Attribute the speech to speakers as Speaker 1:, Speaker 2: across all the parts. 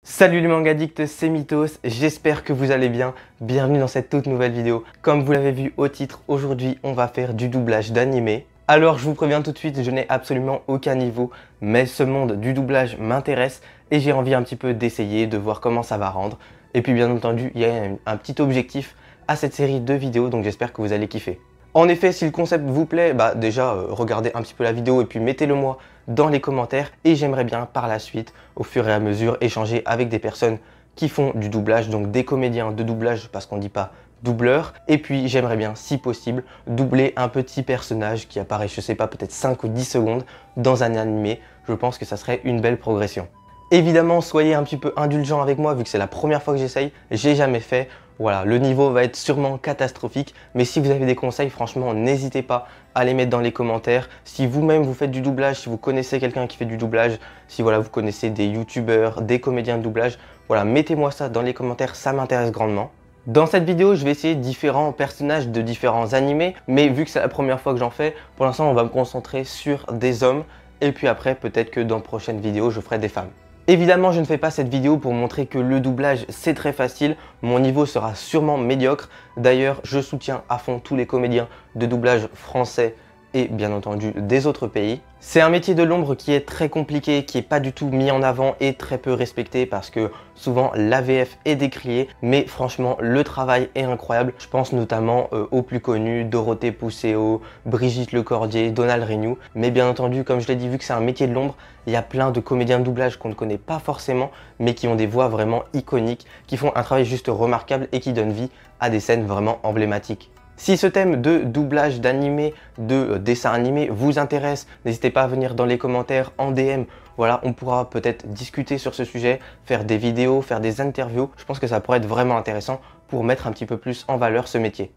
Speaker 1: Salut les manga addicts, c'est Mythos, j'espère que vous allez bien. Bienvenue dans cette toute nouvelle vidéo. Comme vous l'avez vu au titre, aujourd'hui on va faire du doublage d'animé. Alors je vous préviens tout de suite, je n'ai absolument aucun niveau, mais ce monde du doublage m'intéresse et j'ai envie un petit peu d'essayer, de voir comment ça va rendre. Et puis bien entendu, il y a un petit objectif à cette série de vidéos, donc j'espère que vous allez kiffer. En effet, si le concept vous plaît, déjà regardez un petit peu la vidéo et puis mettez-le moi dans les commentaires et j'aimerais bien par la suite, au fur et à mesure, échanger avec des personnes qui font du doublage, donc des comédiens de doublage parce qu'on ne dit pas doubleur. Et puis j'aimerais bien, si possible, doubler un petit personnage qui apparaît, je sais pas, peut-être 5 ou 10 secondes dans un animé. Je pense que ça serait une belle progression. Évidemment, soyez un petit peu indulgents avec moi vu que c'est la première fois que j'essaye, j'ai jamais fait. Voilà, le niveau va être sûrement catastrophique, mais si vous avez des conseils, franchement, n'hésitez pas à les mettre dans les commentaires. Si vous-même vous faites du doublage, si vous connaissez quelqu'un qui fait du doublage, si voilà, vous connaissez des youtubeurs, des comédiens de doublage, voilà, mettez-moi ça dans les commentaires, ça m'intéresse grandement. Dans cette vidéo, je vais essayer différents personnages de différents animés, mais vu que c'est la première fois que j'en fais, pour l'instant, on va me concentrer sur des hommes, et puis après, peut-être que dans de prochaines vidéos, je ferai des femmes. Évidemment, je ne fais pas cette vidéo pour montrer que le doublage c'est très facile, mon niveau sera sûrement médiocre. D'ailleurs, je soutiens à fond tous les comédiens de doublage français et bien entendu des autres pays. C'est un métier de l'ombre qui est très compliqué, qui n'est pas du tout mis en avant et très peu respecté parce que souvent l'AVF est décriée, mais franchement le travail est incroyable. Je pense notamment aux plus connus, Dorothée Pousseau, Brigitte Lecordier, Donald Renew. Mais bien entendu, comme je l'ai dit, vu que c'est un métier de l'ombre, il y a plein de comédiens de doublage qu'on ne connaît pas forcément, mais qui ont des voix vraiment iconiques, qui font un travail juste remarquable et qui donnent vie à des scènes vraiment emblématiques. Si ce thème de doublage d'animé, de dessin animé vous intéresse, n'hésitez pas à venir dans les commentaires en DM. Voilà, on pourra peut-être discuter sur ce sujet, faire des vidéos, faire des interviews. Je pense que ça pourrait être vraiment intéressant pour mettre un petit peu plus en valeur ce métier.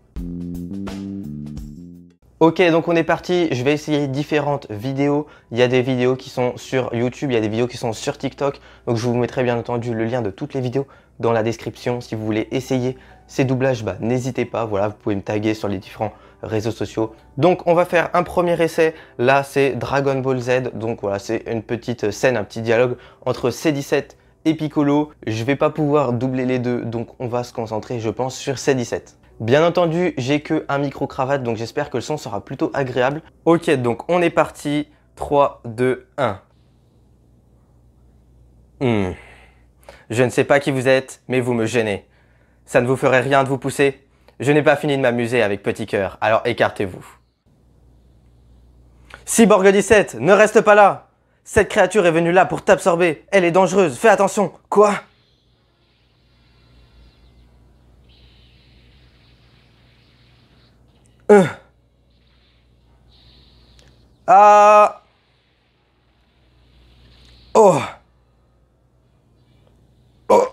Speaker 1: Ok, donc on est parti, je vais essayer différentes vidéos. Il y a des vidéos qui sont sur YouTube, il y a des vidéos qui sont sur TikTok. Donc je vous mettrai bien entendu le lien de toutes les vidéos dans la description. Si vous voulez essayer ces doublages, n'hésitez pas. Voilà, vous pouvez me taguer sur les différents réseaux sociaux. Donc on va faire un premier essai. Là, c'est Dragon Ball Z. Donc voilà, c'est une petite scène, un petit dialogue entre C17 et Piccolo. Je vais pas pouvoir doubler les deux, donc on va se concentrer, je pense, sur C17. Bien entendu, j'ai que un micro-cravate, donc j'espère que le son sera plutôt agréable. Ok, donc on est parti. 3, 2, 1. Je ne sais pas qui vous êtes, mais vous me gênez. Ça ne vous ferait rien de vous pousser? Je n'ai pas fini de m'amuser avec Petit Cœur, alors écartez-vous. Cyborg 17, ne reste pas là! Cette créature est venue là pour t'absorber. Elle est dangereuse, fais attention. Quoi? Ah. Oh. Oh.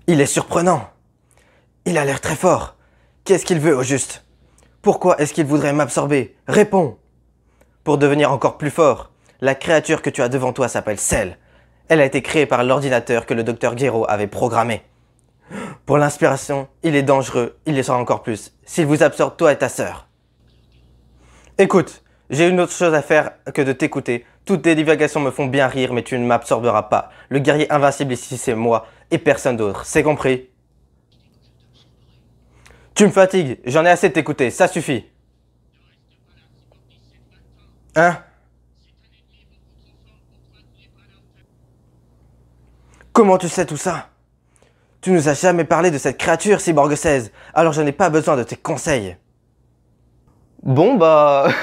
Speaker 1: Il est surprenant. Il a l'air très fort. Qu'est-ce qu'il veut au juste? Pourquoi est-ce qu'il voudrait m'absorber? Réponds. Pour devenir encore plus fort, la créature que tu as devant toi s'appelle Cell. Elle a été créée par l'ordinateur que le docteur Gero avait programmé. Pour l'inspiration, il est dangereux, il le sera encore plus, s'il vous absorbe toi et ta sœur. Écoute, j'ai une autre chose à faire que de t'écouter. Toutes tes divagations me font bien rire, mais tu ne m'absorberas pas. Le guerrier invincible ici, c'est moi et personne d'autre, c'est compris? Tu me fatigues, j'en ai assez de t'écouter, ça suffit. Hein? Comment tu sais tout ça? Tu nous as jamais parlé de cette créature, Cyborg 16, alors je n'ai pas besoin de tes conseils. Bon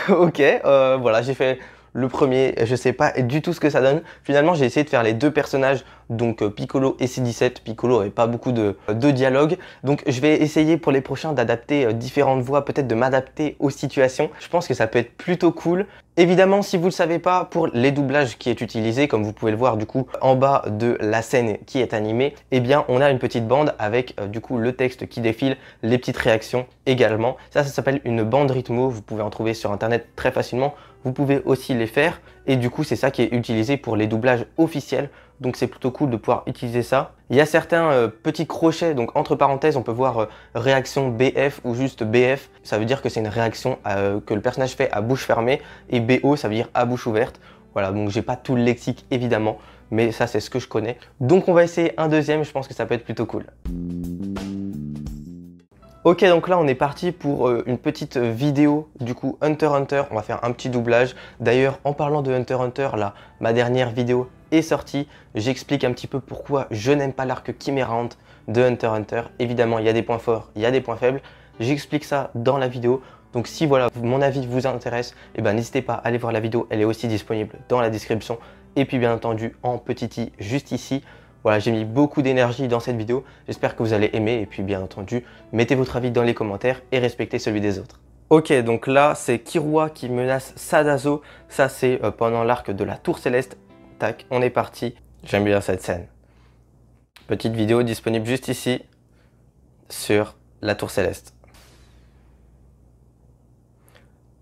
Speaker 1: ok, voilà, j'ai fait le premier, je sais pas du tout ce que ça donne. Finalement, j'ai essayé de faire les deux personnages, donc Piccolo et C17. Piccolo n'avait pas beaucoup de dialogue, donc je vais essayer pour les prochains d'adapter différentes voix, peut-être de m'adapter aux situations. Je pense que ça peut être plutôt cool. Évidemment, si vous ne le savez pas, pour les doublages qui est utilisé, comme vous pouvez le voir du coup en bas de la scène qui est animée, eh bien on a une petite bande avec du coup le texte qui défile, les petites réactions également. Ça s'appelle une bande rythmo, vous pouvez en trouver sur internet très facilement. Vous pouvez aussi les faire et du coup c'est ça qui est utilisé pour les doublages officiels donc c'est plutôt cool de pouvoir utiliser ça. Il y a certains petits crochets, donc entre parenthèses on peut voir réaction BF ou juste BF, ça veut dire que c'est une réaction que le personnage fait à bouche fermée, et BO ça veut dire à bouche ouverte. Voilà, donc j'ai pas tout le lexique évidemment, mais ça c'est ce que je connais. Donc on va essayer un deuxième, je pense que ça peut être plutôt cool. Ok, donc là on est parti pour une petite vidéo du coup Hunter x Hunter, on va faire un petit doublage. D'ailleurs en parlant de Hunter x Hunter, là ma dernière vidéo est sortie, j'explique un petit peu pourquoi je n'aime pas l'arc Chimera Ant de Hunter x Hunter. Évidemment il y a des points forts, il y a des points faibles, j'explique ça dans la vidéo. Donc si voilà mon avis vous intéresse, eh ben, n'hésitez pas à aller voir la vidéo, elle est aussi disponible dans la description. Et puis bien entendu en petit i juste ici. Voilà, j'ai mis beaucoup d'énergie dans cette vidéo, j'espère que vous allez aimer et puis bien entendu, mettez votre avis dans les commentaires et respectez celui des autres. Ok, donc là c'est Killua qui menace Sadazo, ça c'est pendant l'arc de la Tour Céleste. Tac, on est parti, j'aime bien cette scène. Petite vidéo disponible juste ici, sur la Tour Céleste.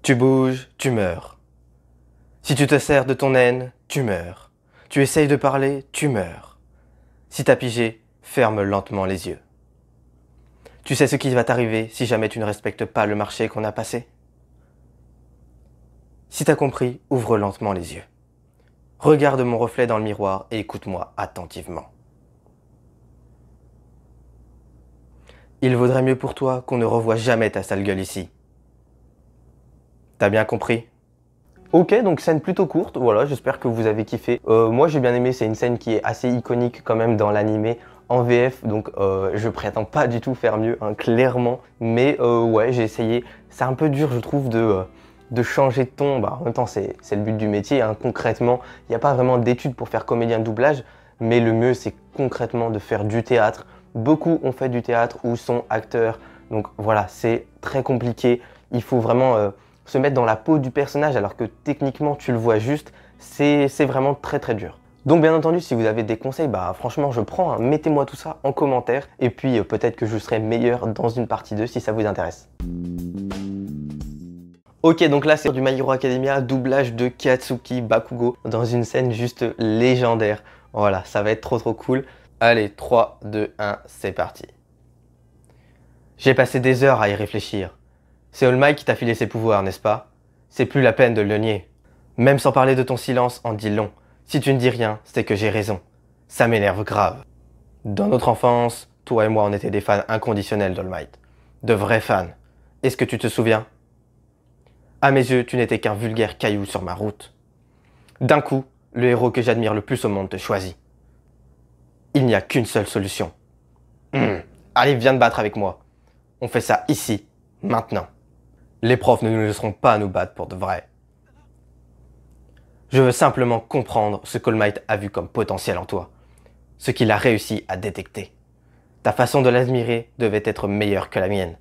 Speaker 1: Tu bouges, tu meurs. Si tu te sers de ton haine, tu meurs. Tu essayes de parler, tu meurs. Si t'as pigé, ferme lentement les yeux. Tu sais ce qui va t'arriver si jamais tu ne respectes pas le marché qu'on a passé? Si t'as compris, ouvre lentement les yeux. Regarde mon reflet dans le miroir et écoute-moi attentivement. Il vaudrait mieux pour toi qu'on ne revoie jamais ta sale gueule ici. T'as bien compris? Ok, donc scène plutôt courte, voilà, j'espère que vous avez kiffé. Moi j'ai bien aimé, c'est une scène qui est assez iconique quand même dans l'animé en VF, donc je prétends pas du tout faire mieux, hein, clairement. Mais ouais, j'ai essayé, c'est un peu dur je trouve de changer de ton, bah, en même temps c'est le but du métier, hein. Concrètement, il n'y a pas vraiment d'études pour faire comédien de doublage, mais le mieux c'est concrètement de faire du théâtre. Beaucoup ont fait du théâtre ou sont acteurs, donc voilà, c'est très compliqué, il faut vraiment... se mettre dans la peau du personnage alors que techniquement tu le vois juste, c'est vraiment très très dur. Donc bien entendu si vous avez des conseils, bah franchement je prends, hein, mettez-moi tout ça en commentaire et puis peut-être que je serai meilleur dans une partie 2 si ça vous intéresse. Ok, donc là c'est du My Hero Academia, doublage de Katsuki Bakugo dans une scène juste légendaire. Voilà, ça va être trop cool. Allez, 3, 2, 1, c'est parti. J'ai passé des heures à y réfléchir. C'est All Might qui t'a filé ses pouvoirs, n'est-ce pas? C'est plus la peine de le nier. Même sans parler de ton silence en dit long. Si tu ne dis rien, c'est que j'ai raison. Ça m'énerve grave. Dans notre enfance, toi et moi on était des fans inconditionnels d'All Might. De vrais fans. Est-ce que tu te souviens? À mes yeux, tu n'étais qu'un vulgaire caillou sur ma route. D'un coup, le héros que j'admire le plus au monde te choisit. Il n'y a qu'une seule solution. Allez, viens te battre avec moi. On fait ça ici, maintenant. Les profs ne nous laisseront pas nous battre pour de vrai. Je veux simplement comprendre ce qu'All Might a vu comme potentiel en toi. Ce qu'il a réussi à détecter. Ta façon de l'admirer devait être meilleure que la mienne.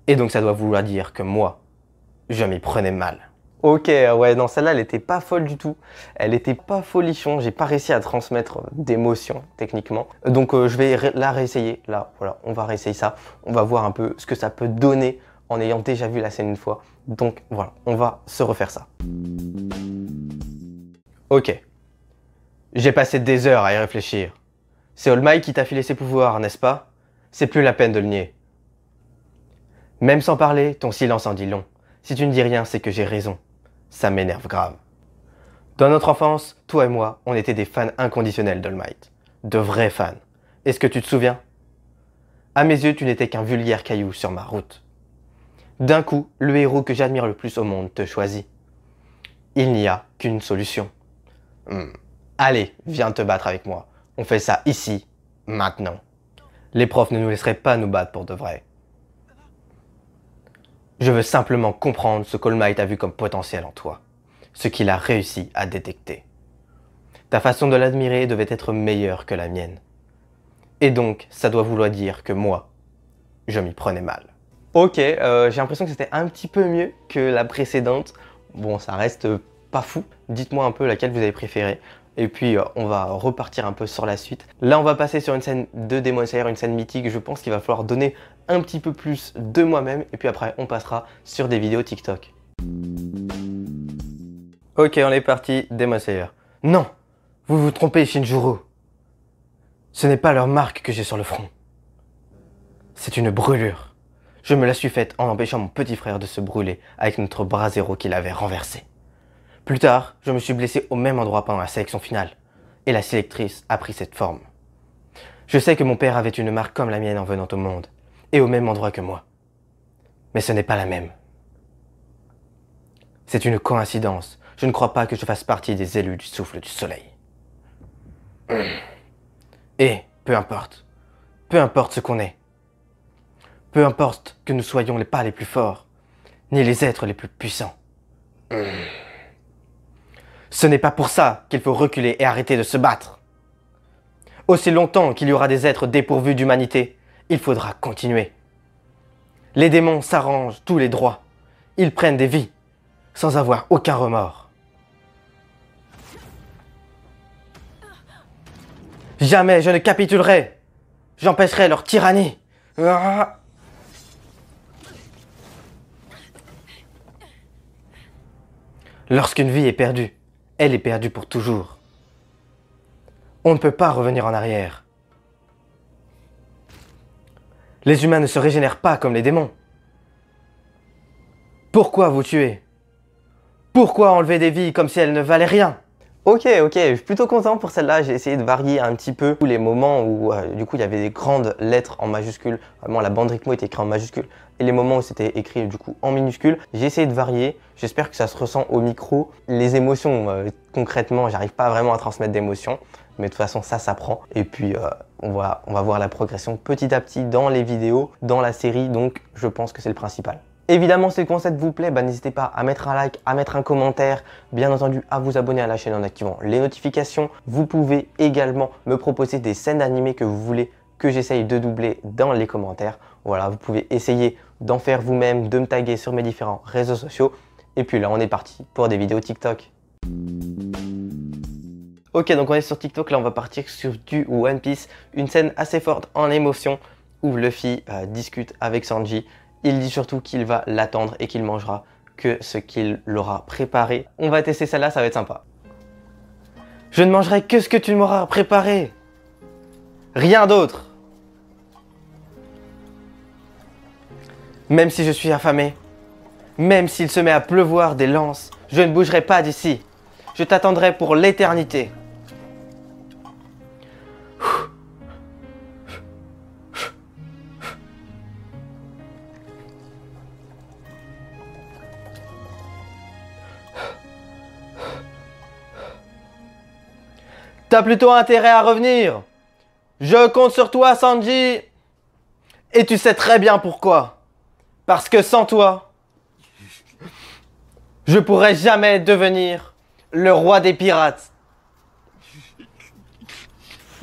Speaker 1: Et donc ça doit vouloir dire que moi, je m'y prenais mal. Ok, ouais, non, celle-là, elle était pas folle du tout. Elle était pas folichon, j'ai pas réussi à transmettre d'émotion, techniquement. Donc je vais la réessayer. Là, voilà, on va réessayer ça. On va voir un peu ce que ça peut donner en ayant déjà vu la scène une fois. Donc voilà, on va se refaire ça. Ok. J'ai passé des heures à y réfléchir. C'est All Might qui t'a filé ses pouvoirs, n'est-ce pas? C'est plus la peine de le nier. Même sans parler, ton silence en dit long. Si tu ne dis rien, c'est que j'ai raison. Ça m'énerve grave. Dans notre enfance, toi et moi, on était des fans inconditionnels d'All Might. De vrais fans. Est-ce que tu te souviens? À mes yeux, tu n'étais qu'un vulgaire caillou sur ma route. D'un coup, le héros que j'admire le plus au monde te choisit. Il n'y a qu'une solution. Allez, viens te battre avec moi. On fait ça ici, maintenant. Les profs ne nous laisseraient pas nous battre pour de vrai. Je veux simplement comprendre ce qu'All Might a vu comme potentiel en toi. Ce qu'il a réussi à détecter. Ta façon de l'admirer devait être meilleure que la mienne. Et donc, ça doit vouloir dire que moi, je m'y prenais mal. Ok, j'ai l'impression que c'était un petit peu mieux que la précédente. Bon, ça reste pas fou. Dites-moi un peu laquelle vous avez préférée. Et puis, on va repartir un peu sur la suite. Là, on va passer sur une scène de Demon Slayer, une scène mythique. Je pense qu'il va falloir donner un petit peu plus de moi-même. Et puis après, on passera sur des vidéos TikTok. Ok, on est parti, Demon Slayer. Non, vous vous trompez, Shinjuro. Ce n'est pas leur marque que j'ai sur le front. C'est une brûlure. Je me la suis faite en empêchant mon petit frère de se brûler avec notre brasero qu'il avait renversé. Plus tard, je me suis blessé au même endroit pendant la sélection finale. Et la sélectrice a pris cette forme. Je sais que mon père avait une marque comme la mienne en venant au monde. Et au même endroit que moi. Mais ce n'est pas la même. C'est une coïncidence. Je ne crois pas que je fasse partie des élus du souffle du soleil. Et peu importe ce qu'on est, peu importe que nous soyons pas les plus forts, ni les êtres les plus puissants, ce n'est pas pour ça qu'il faut reculer et arrêter de se battre. Aussi longtemps qu'il y aura des êtres dépourvus d'humanité, il faudra continuer. Les démons s'arrangent tous les droits, ils prennent des vies, sans avoir aucun remords. Jamais je ne capitulerai. J'empêcherai leur tyrannie. Lorsqu'une vie est perdue, elle est perdue pour toujours. On ne peut pas revenir en arrière. Les humains ne se régénèrent pas comme les démons. Pourquoi vous tuer? Pourquoi enlever des vies comme si elles ne valaient rien? Ok, je suis plutôt content pour celle-là. J'ai essayé de varier un petit peu les moments où du coup il y avait des grandes lettres en majuscules. Vraiment la bande rythmo était écrite en majuscules. Et les moments où c'était écrit du coup en minuscules. J'ai essayé de varier. J'espère que ça se ressent au micro. Les émotions, concrètement, j'arrive pas vraiment à transmettre d'émotions. Mais de toute façon ça s'apprend. Et puis on va voir la progression petit à petit dans les vidéos, dans la série. Donc je pense que c'est le principal. Évidemment, si le concept vous plaît, n'hésitez pas à mettre un like, à mettre un commentaire, bien entendu à vous abonner à la chaîne en activant les notifications. Vous pouvez également me proposer des scènes animées que vous voulez que j'essaye de doubler dans les commentaires. Voilà, vous pouvez essayer d'en faire vous-même, de me taguer sur mes différents réseaux sociaux. Et puis là, on est parti pour des vidéos TikTok. Ok, donc on est sur TikTok, là on va partir sur du One Piece, une scène assez forte en émotion où Luffy discute avec Sanji. Il dit surtout qu'il va l'attendre et qu'il mangera que ce qu'il l'aura préparé. On va tester celle-là, ça va être sympa. Je ne mangerai que ce que tu m'auras préparé. Rien d'autre. Même si je suis affamé, même s'il se met à pleuvoir des lances, je ne bougerai pas d'ici. Je t'attendrai pour l'éternité. T'as plutôt intérêt à revenir. Je compte sur toi, Sanji. Et tu sais très bien pourquoi. Parce que sans toi, je pourrais jamais devenir le roi des pirates.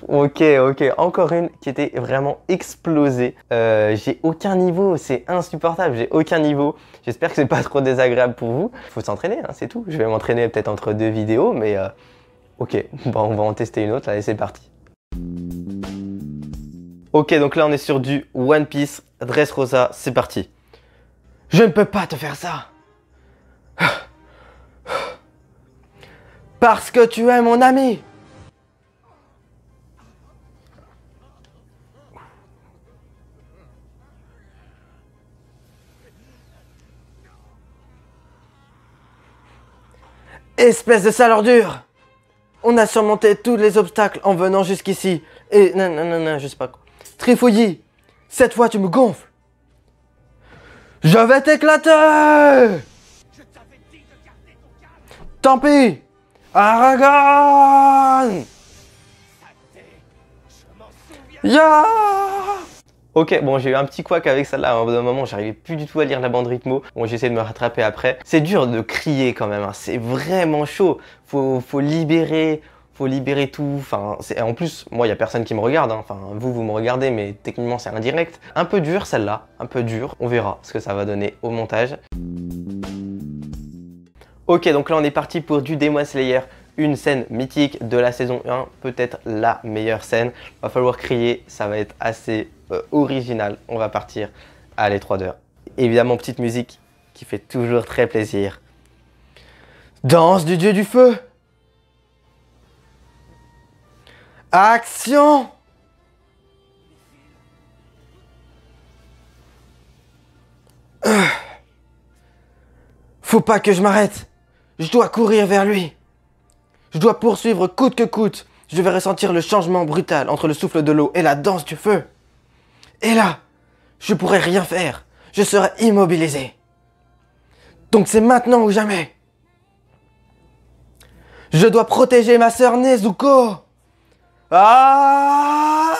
Speaker 1: Ok, encore une qui était vraiment explosée. J'ai aucun niveau, c'est insupportable, j'ai aucun niveau. J'espère que c'est pas trop désagréable pour vous. Faut s'entraîner, hein, c'est tout. Je vais m'entraîner peut-être entre deux vidéos, mais ok, bon, on va en tester une autre, allez c'est parti. Ok, donc là on est sur du One Piece, Dressrosa, c'est parti. Je ne peux pas te faire ça. Parce que tu es mon ami. Espèce de sale ordure. On a surmonté tous les obstacles en venant jusqu'ici. Et non, je sais pas quoi. Trifouillis, cette fois tu me gonfles. Je vais t'éclater. Tant pis. Aragorn. Ya. Ok, bon, j'ai eu un petit couac avec celle-là. À un moment, j'arrivais plus du tout à lire la bande rythmo. Bon, j'essaie de me rattraper après. C'est dur de crier quand même, hein. C'est vraiment chaud. Faut libérer tout. Enfin, en plus, moi, il n'y a personne qui me regarde, hein. Enfin, vous me regardez, mais techniquement, c'est indirect. Un peu dur, celle-là. Un peu dur. On verra ce que ça va donner au montage. Ok, donc là, on est parti pour du Demon Slayer. Une scène mythique de la saison 1. Peut-être la meilleure scène. Va falloir crier. Ça va être assez original. On va partir. Allez, 3 d'heures. Évidemment, petite musique qui fait toujours très plaisir. Danse du dieu du feu. Action. Faut pas que je m'arrête. Je dois courir vers lui. Je dois poursuivre coûte que coûte. Je vais ressentir le changement brutal entre le souffle de l'eau et la danse du feu. Et là, je pourrai rien faire. Je serai immobilisé. Donc c'est maintenant ou jamais. Je dois protéger ma sœur Nezuko. Ah!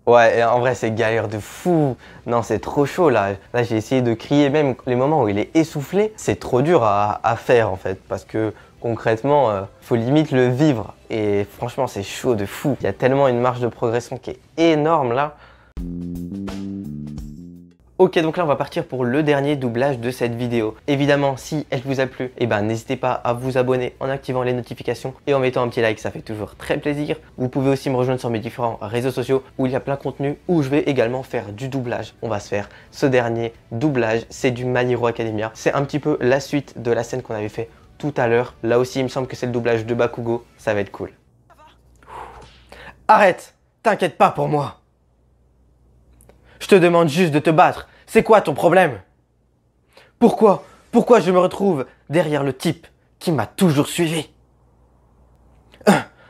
Speaker 1: Ouais, en vrai, c'est galère de fou. Non, c'est trop chaud là. Là, j'ai essayé de crier, même les moments où il est essoufflé. C'est trop dur à faire en fait. Parce que concrètement, faut limite le vivre. Et franchement, c'est chaud de fou. Il y a tellement une marge de progression qui est énorme là. Ok, donc là on va partir pour le dernier doublage de cette vidéo. Évidemment, si elle vous a plu, n'hésitez pas à vous abonner en activant les notifications et en mettant un petit like, ça fait toujours très plaisir. Vous pouvez aussi me rejoindre sur mes différents réseaux sociaux où il y a plein de contenu, où je vais également faire du doublage. On va se faire ce dernier doublage, c'est du My Hero Academia. C'est un petit peu la suite de la scène qu'on avait fait tout à l'heure. Là aussi, il me semble que c'est le doublage de Bakugo, ça va être cool. Arrête, t'inquiète pas pour moi. Je te demande juste de te battre. C'est quoi ton problème? Pourquoi je me retrouve derrière le type qui m'a toujours suivi?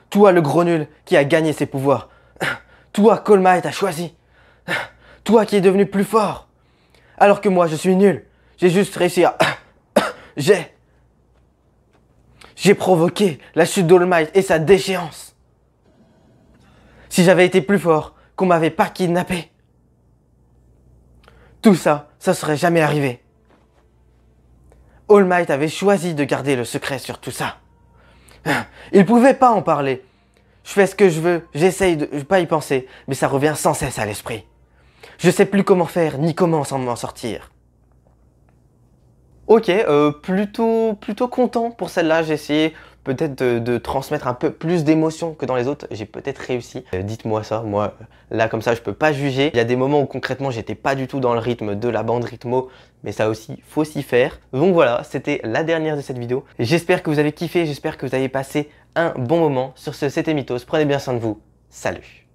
Speaker 1: Toi, le gros nul qui a gagné ses pouvoirs. Toi, qu'All Might a choisi. Toi qui es devenu plus fort. Alors que moi, je suis nul. J'ai juste réussi à... J'ai provoqué la chute d'All Might et sa déchéance. Si j'avais été plus fort, qu'on m'avait pas kidnappé, tout ça, ça serait jamais arrivé. All Might avait choisi de garder le secret sur tout ça. Il pouvait pas en parler. Je fais ce que je veux, j'essaye de pas y penser, mais ça revient sans cesse à l'esprit. Je sais plus comment faire, ni comment m'en sortir. Ok, plutôt content pour celle-là. J'ai essayé peut-être de transmettre un peu plus d'émotion que dans les autres. J'ai peut-être réussi. Dites-moi ça, moi, là comme ça, je peux pas juger. Il y a des moments où concrètement, j'étais pas du tout dans le rythme de la bande rythmo, mais ça aussi, faut s'y faire. Donc voilà, c'était la dernière de cette vidéo. J'espère que vous avez kiffé, j'espère que vous avez passé un bon moment. Sur ce, c'était Mythos. Prenez bien soin de vous. Salut!